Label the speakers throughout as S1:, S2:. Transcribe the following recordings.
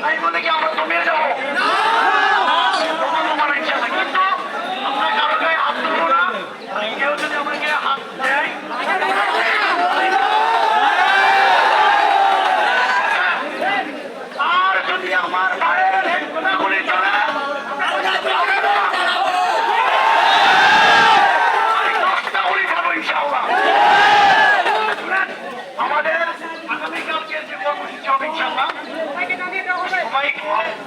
S1: তাই বলে কি আমরা দমিয়ে যাবো? কিন্তু আমরা কারো গায়ে হাত তুলবো না। কেউ যদি আমাকে হাত দেয় আর যদি আমার ভাইয়ের গুলি চলে আমাদের আগামীকালকে যে কর্মসূচি হবে ইনশাআল্লাহ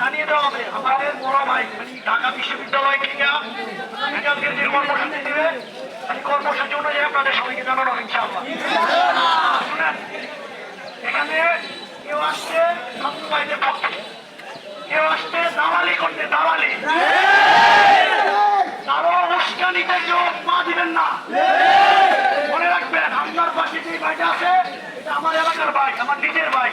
S1: জানিয়ে দেওয়া হবে। আমাদের বড় ভাই ঢাকা বিশ্ববিদ্যালয় থেকে আগামীকালকে যে কর্মসূচি দিবে সেই কর্মসূচি অনুযায়ী আপনাদের সবাইকে জানানো হবে ইনশাআল্লাহ। শুনেন, এখানে কেউ আসছে ছাত্র ভাইদের পক্ষে, কেউ আসছে দালালি করতে, দালালি কারো উস্কানিতে কেউ পা দিবেন না। মনে রাখবেন, আপনার পাশে যে ভাইটা আছে এটা আমার এলাকার ভাই, আমার নিজের ভাই।